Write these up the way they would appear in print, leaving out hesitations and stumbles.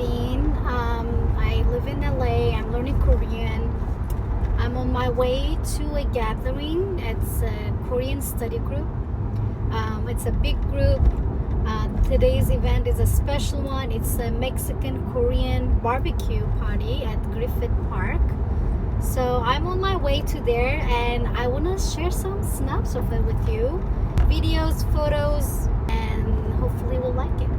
Evelyn. I live in LA. I'm learning Korean. I'm on my way to a gathering. It's a Korean study group. It's a big group. Today's event is a special one. It's a Mexican-Korean BBQ party at Griffith Park. So I'm on my way to there and I want to share some snaps of it with you. Videos, photos, and hopefully we'll like it.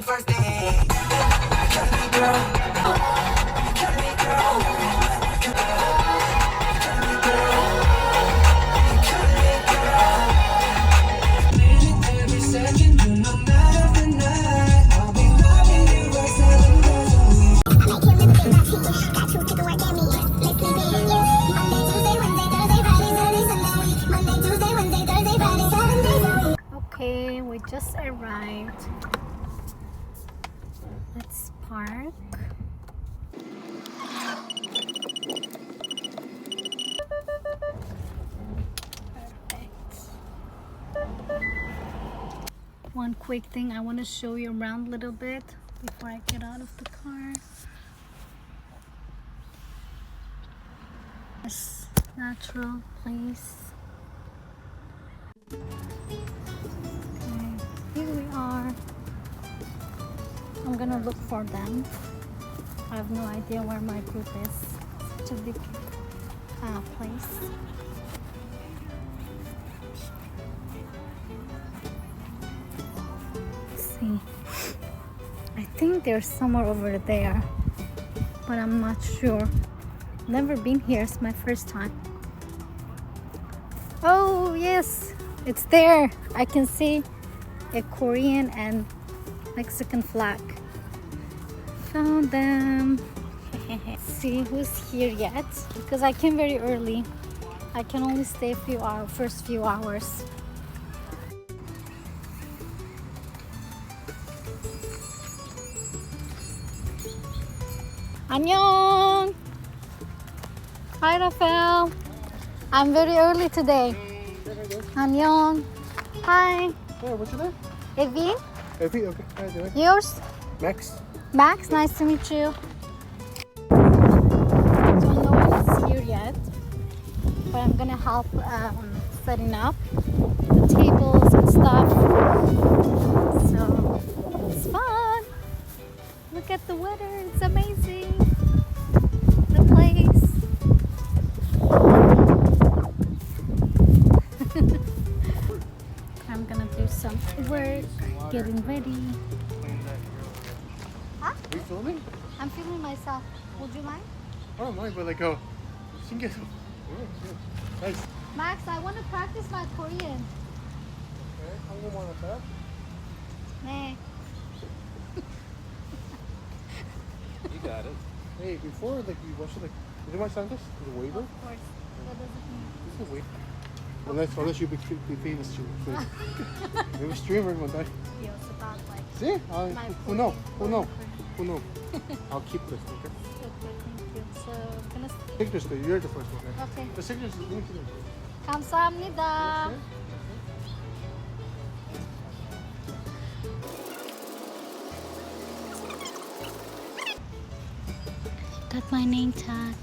First day, Okay, we just arrived. Let's park. Perfect. One quick thing, I want to show you around a little bit before I get out of the car. This natural place. Okay, here we are. I'm gonna look for them. I have no idea where my group is. Such a big place. Let's see. I think they're somewhere over there, but I'm not sure. Never been here. It's my first time. Oh yes, it's there. I can see a Korean and Mexican flag. Found them. See who's here yet, because I came very early. I can only stay first few hours. 안녕. Hi Rafael. I'm very early today. 안녕. Hi. Hey, what's your name? Evie. Effie, okay. How you doing? Yours? Max. Max, nice to meet you. Don't know who's here yet, but I'm gonna help setting up the tables and stuff. So it's fun. Look at the weather, it's amazing. The place. I'm gonna do some work, getting ready. Huh? Are you filming? I'm filming myself. Would you mind? I don't mind, but like, 신기해서. Oh, nice. Max, I want to practice my Korean. Okay, 한국말 할까요? 네. You got it. Hey, before, like, you watch it, like, is it my sandwich? Is it waiver? Of course. What does it mean? This is waiver. Unless you be famous, please. Maybe streamer one day. Yeah, it's about like See? my Who know? Who know? Korean. Who know? I'll keep this, okay? Okay, thank you. So, gonna... Pictures, though. You're the first one, okay? Okay. The signatures, link to them. 감사합니다. Okay? Got my name tag.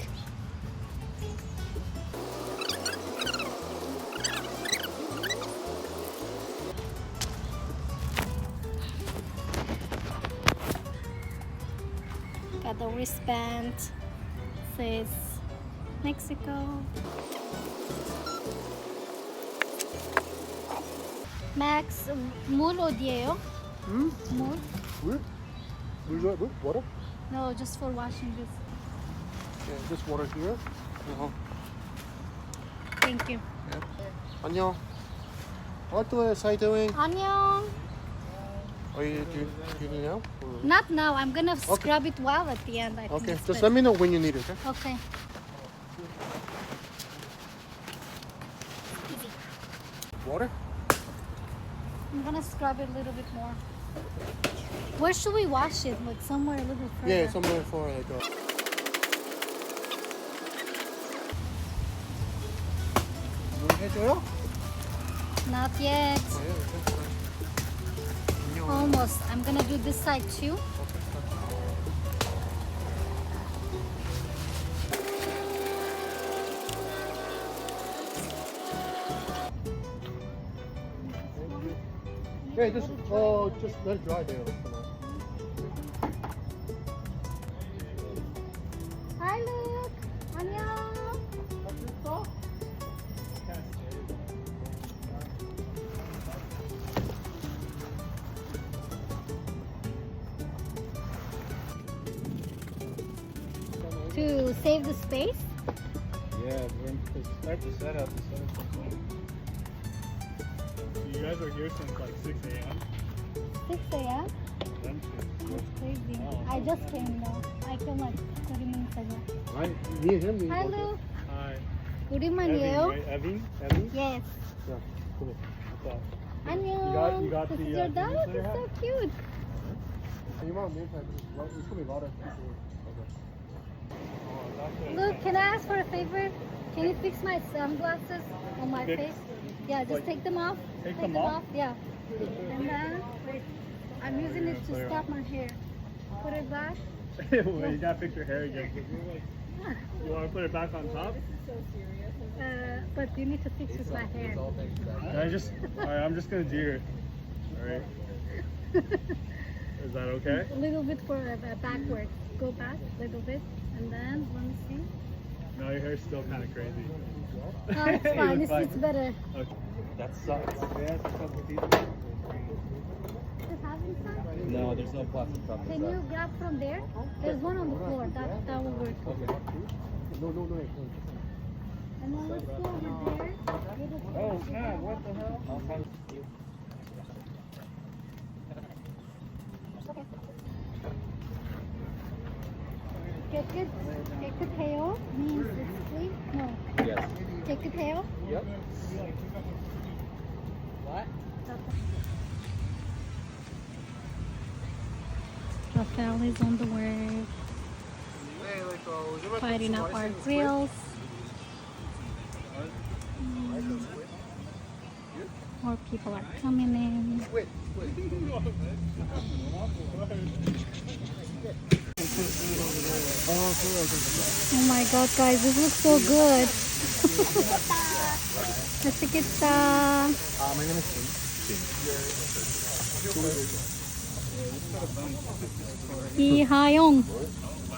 Got the wristband. Says Mexico. Max, 물 어디에요? Hmm? 물? 물? 물 좋아해? 물? Water? No, just for washing this. Yeah, just water here. Thank you. Yeah. 안녕. What are you doing? 안녕. Are you doing now? Or- Not now. I'm gonna scrub it well at the end. I think Okay, it's just better. let me know when you need it, okay? Okay. water? I'm gonna scrub it a little bit more. Where should we wash it? Like somewhere a little further. Yeah, somewhere for like 물 해줘요? Not yet. Almost. I'm gonna do this side too. Yeah, just let it dry there. Hi, Luke. 안녕. To save the space. Yeah, we're to start the setup. You guys were here since like 6 a.m. 6 a.m. Them two. That's crazy. Oh. I just came though. I came like 30 minutes ago. Hi, Luke. Hi. 오랜만이에요. Right? Evie? Yes. Yeah, cool. What's up? 안녕. You got This the, is your dog. newsletter It's so hat? cute. So you want name tag? It's gonna be a lot of people. Luke, can I ask for a favor? Can you fix my sunglasses on my Fix? face? Yeah, just Like, take them off. take them off? Yeah. And then, wait, I'm using it to stop my hair. Put it back. Well, you gotta fix your hair again. You wanna put it back on top? But you need to fix with my hair. Alright, I'm just gonna do your. Alright. Is that okay? A little bit for backwards. Go back a little bit. And then, let me see. No, your hair's still kind of crazy. Oh, it's fine. It's better. Okay. That sucks. Yeah, that's something Does it have inside? No, there's no plastic cup. Can you grab from there? There's one on the floor. That will work. No. And then let's go over there. Oh, snap. What the hell? 깨끗해요 means it's clean? No. Yes. 깨끗해요? Yep. Rafael is on the way, firing up our grills. More people are coming in. Oh my god, guys, this looks so good. 맛있겠다. My name is 이하영.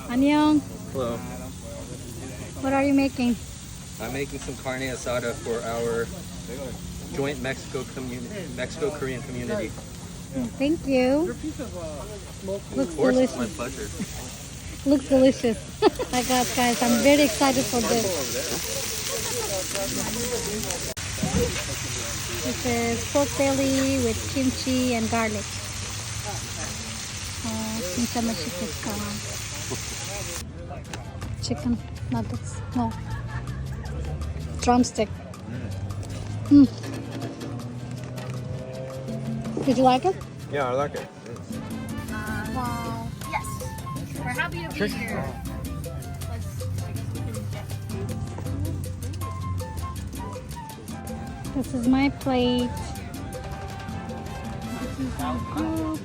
안녕. Hello. What are you making? I'm making some carne asada for our joint Mexico-Korean community. Thank you. Looks Of course, it's my delicious. pleasure. Looks delicious. My god, guys, I'm very excited for this. This is pork belly with kimchi and garlic. 진짜 맛있겠다. Chicken nuggets. No. Drumstick. Mm. Did you like it? Yeah, I like it. Wow. Yes. We're happy to be here. This is my plate. This is my group.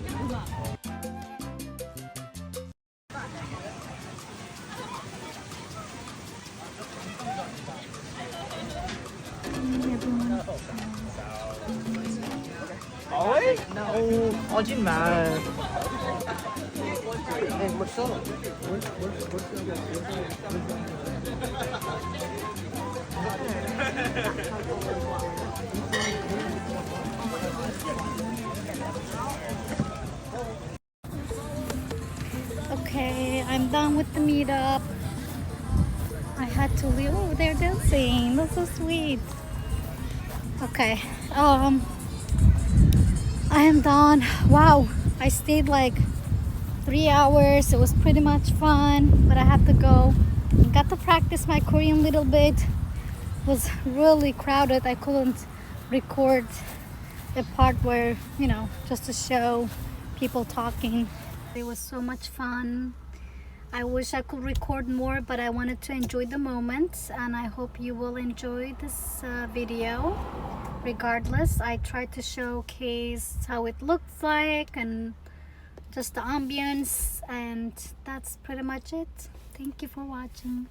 Everyone. No, 거짓말. Okay, I'm done with the meetup. I had to leave. Oh, they're dancing. That's so sweet. Okay. I am done. Wow. I stayed like 3 hours. It was pretty much fun, but I had to go. Got to practice my Korean a little bit. It was really crowded. I couldn't record the part where, you know, just to show people talking. It was so much fun. I wish I could record more, but I wanted to enjoy the moments, and I hope you will enjoy this video. Regardless, I tried to showcase how it looks like and just the ambience, and that's pretty much it. Thank you for watching.